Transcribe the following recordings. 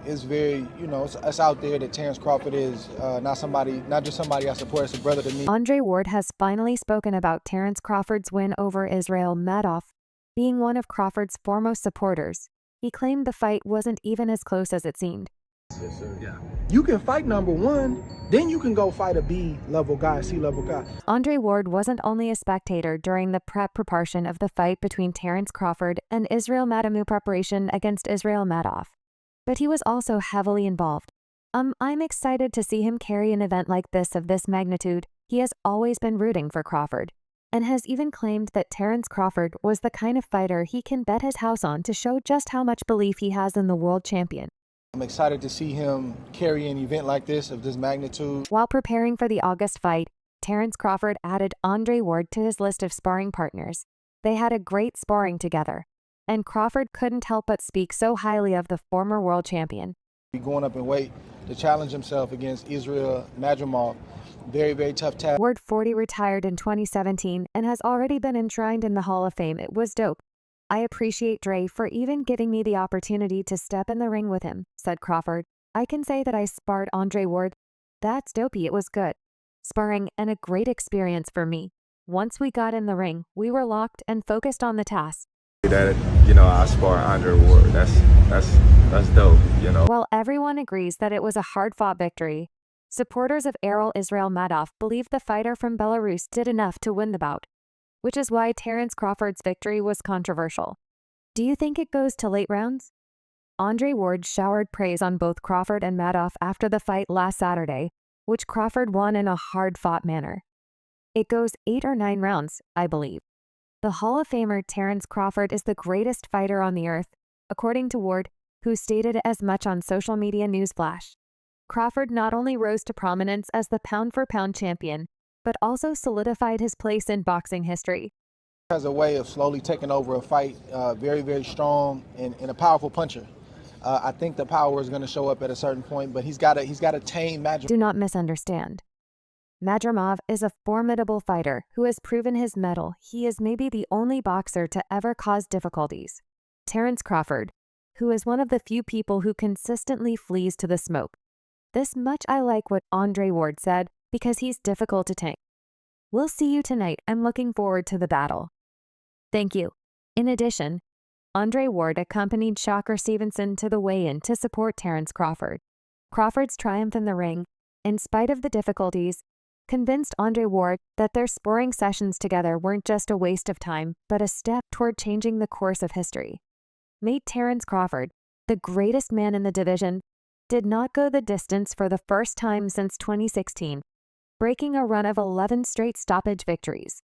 it's very, it's out there that Terence Crawford is not just somebody I support, it's a brother to me. Andre Ward has finally spoken about Terence Crawford's win over Israil Madrimov, being one of Crawford's foremost supporters. He claimed the fight wasn't even as close as it seemed. Yes, sir. Yeah. You can fight number one, then you can go fight a B-level guy, C-level guy. Andre Ward wasn't only a spectator during the preparation of the fight between Terence Crawford and Israil Madrimov preparation against Israil Madrimov, but he was also heavily involved. I'm excited to see him carry an event like this of this magnitude. He has always been rooting for Crawford, and has even claimed that Terence Crawford was the kind of fighter he can bet his house on to show just how much belief he has in the world champion. I'm excited to see him carry an event like this of this magnitude. While preparing for the August fight, Terence Crawford added Andre Ward to his list of sparring partners. They had a great sparring together, and Crawford couldn't help but speak so highly of the former world champion. Going up in weight to challenge himself against Israil Madrimov. Very, very tough task. Ward 40 retired in 2017 and has already been enshrined in the Hall of Fame. It was dope. I appreciate Dre for even giving me the opportunity to step in the ring with him, said Crawford. I can say that I sparred Andre Ward. That's dopey. It was good sparring and a great experience for me. Once we got in the ring, we were locked and focused on the task. That, I spar Andre Ward. That's dope, While everyone agrees that it was a hard-fought victory, supporters of Israil Madrimov believe the fighter from Belarus did enough to win the bout, which is why Terence Crawford's victory was controversial. Do you think it goes to late rounds? Andre Ward showered praise on both Crawford and Madrimov after the fight last Saturday, which Crawford won in a hard-fought manner. It goes 8 or 9 rounds, I believe. The Hall of Famer Terence Crawford is the greatest fighter on the earth, according to Ward, who stated as much on social media newsflash. Crawford not only rose to prominence as the pound-for-pound champion, but also solidified his place in boxing history. Has a way of slowly taking over a fight, very, very strong and a powerful puncher. I think the power is going to show up at a certain point, but he's got to tame Madrimov. Do not misunderstand. Madrimov is a formidable fighter who has proven his mettle. He is maybe the only boxer to ever cause difficulties. Terence Crawford, who is one of the few people who consistently flees to the smoke. This much I like what Andre Ward said, because he's difficult to tank. We'll see you tonight. I'm looking forward to the battle. Thank you. In addition, Andre Ward accompanied Shocker Stevenson to the weigh-in to support Terence Crawford. Crawford's triumph in the ring, in spite of the difficulties, convinced Andre Ward that their sparring sessions together weren't just a waste of time, but a step toward changing the course of history. Made Terence Crawford, the greatest man in the division, did not go the distance for the first time since 2016, breaking a run of 11 straight stoppage victories.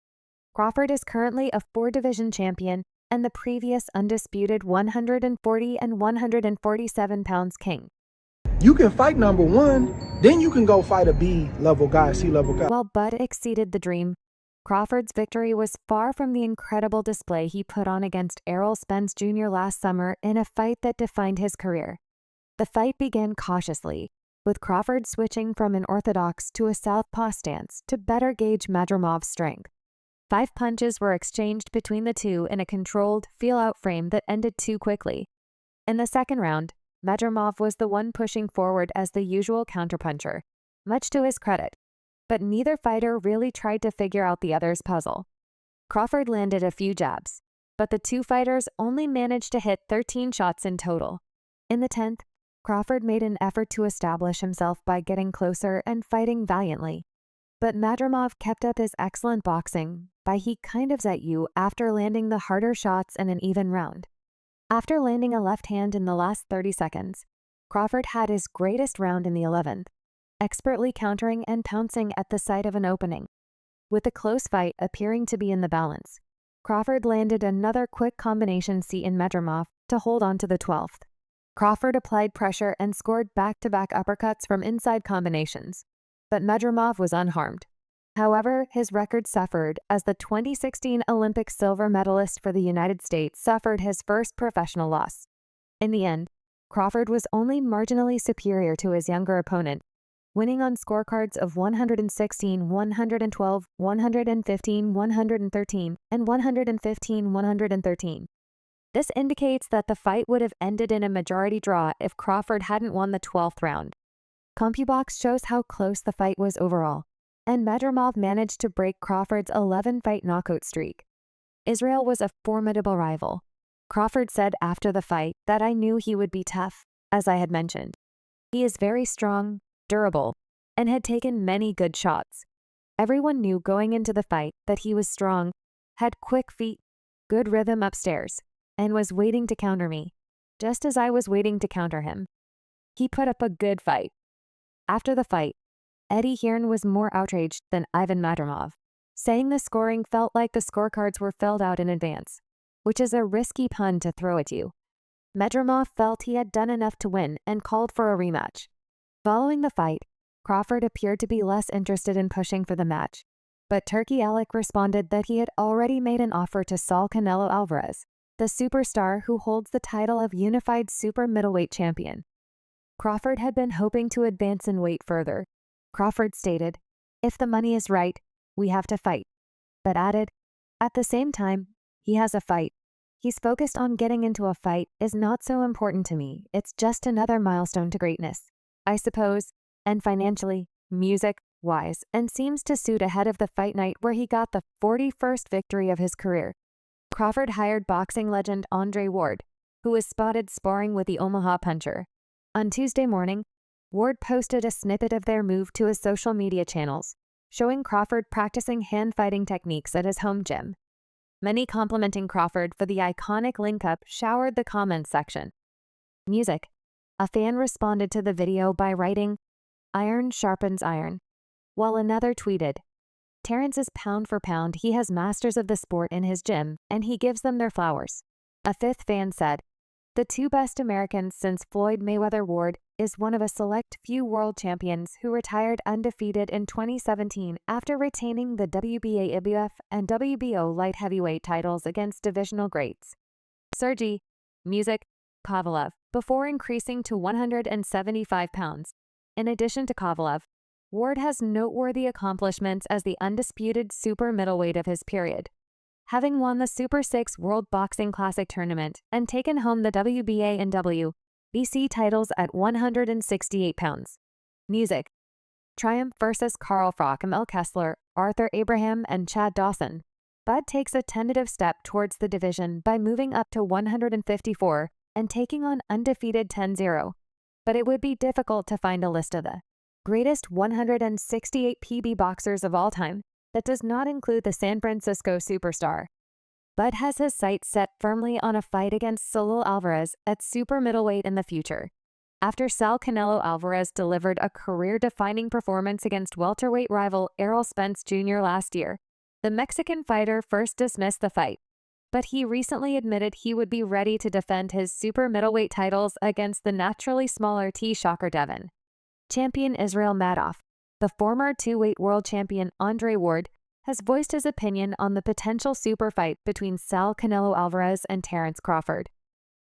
Crawford is currently a 4-division champion and the previous undisputed 140 and 147 pounds king. You can fight number one, then you can go fight a B-level guy, C-level guy. While Bud exceeded the dream, Crawford's victory was far from the incredible display he put on against Errol Spence Jr. last summer in a fight that defined his career. The fight began cautiously, with Crawford switching from an orthodox to a southpaw stance to better gauge Madrimov's strength. 5 punches were exchanged between the two in a controlled, feel-out frame that ended too quickly. In the second round, Madrimov was the one pushing forward as the usual counterpuncher, much to his credit, but neither fighter really tried to figure out the other's puzzle. Crawford landed a few jabs, but the two fighters only managed to hit 13 shots in total. In the 10th, Crawford made an effort to establish himself by getting closer and fighting valiantly. But Madrimov kept up his excellent boxing by he kind of's at you after landing the harder shots in an even round. After landing a left hand in the last 30 seconds, Crawford had his greatest round in the 11th, expertly countering and pouncing at the sight of an opening. With the close fight appearing to be in the balance, Crawford landed another quick combination seat in Madrimov to hold on to the 12th. Crawford applied pressure and scored back-to-back uppercuts from inside combinations, but Madrimov was unharmed. However, his record suffered as the 2016 Olympic silver medalist for the United States suffered his first professional loss. In the end, Crawford was only marginally superior to his younger opponent, winning on scorecards of 116, 112, 115, 113, and 115, 113. This indicates that the fight would have ended in a majority draw if Crawford hadn't won the 12th round. CompuBox shows how close the fight was overall, and Madrimov managed to break Crawford's 11-fight knockout streak. Israil was a formidable rival. Crawford said after the fight that I knew he would be tough, as I had mentioned. He is very strong, durable, and had taken many good shots. Everyone knew going into the fight that he was strong, had quick feet, good rhythm upstairs, and was waiting to counter me, just as I was waiting to counter him. He put up a good fight. After the fight, Eddie Hearn was more outraged than Ivan Madrimov, saying the scoring felt like the scorecards were filled out in advance, which is a risky pun to throw at you. Madrimov felt he had done enough to win and called for a rematch. Following the fight, Crawford appeared to be less interested in pushing for the match, but Turkey Alec responded that he had already made an offer to Saul Canelo Alvarez, the superstar who holds the title of unified super middleweight champion. Crawford had been hoping to advance in weight further. Crawford stated, "If the money is right, we have to fight," but added, "At the same time, he has a fight. He's focused on getting into a fight is not so important to me. It's just another milestone to greatness, I suppose, and financially, music-wise, and seems to suit ahead of the fight night where he got the 41st victory of his career." Crawford hired boxing legend Andre Ward, who was spotted sparring with the Omaha puncher. On Tuesday morning, Ward posted a snippet of their move to his social media channels, showing Crawford practicing hand-fighting techniques at his home gym. Many complimenting Crawford for the iconic link-up showered the comments section. Music. A fan responded to the video by writing, "Iron sharpens iron," while another tweeted, "Terence is pound for pound, he has masters of the sport in his gym, and he gives them their flowers." A fifth fan said, "The two best Americans since Floyd Mayweather. Ward is one of a select few world champions who retired undefeated in 2017 after retaining the WBA IBF and WBO light heavyweight titles against divisional greats Sergey, Music, Kovalev, before increasing to 175 pounds. In addition to Kovalev, Ward has noteworthy accomplishments as the undisputed super middleweight of his period, having won the Super 6 World Boxing Classic Tournament and taken home the WBA and WBC titles at 168 pounds. Music. Triumph versus Carl Froch, Mel Kessler, Arthur Abraham, and Chad Dawson. Bud takes a tentative step towards the division by moving up to 154 and taking on undefeated 10-0, but it would be difficult to find a list of the greatest 168 PB boxers of all time that does not include the San Francisco superstar. Bud has his sights set firmly on a fight against Saul Alvarez at super middleweight in the future. After Saul Canelo Alvarez delivered a career-defining performance against welterweight rival Errol Spence Jr. last year, the Mexican fighter first dismissed the fight, but he recently admitted he would be ready to defend his super middleweight titles against the naturally smaller T-Shocker Devin. Champion Israil Madrimov, the former two-weight world champion Andre Ward, has voiced his opinion on the potential super fight between Saul Canelo Alvarez and Terence Crawford.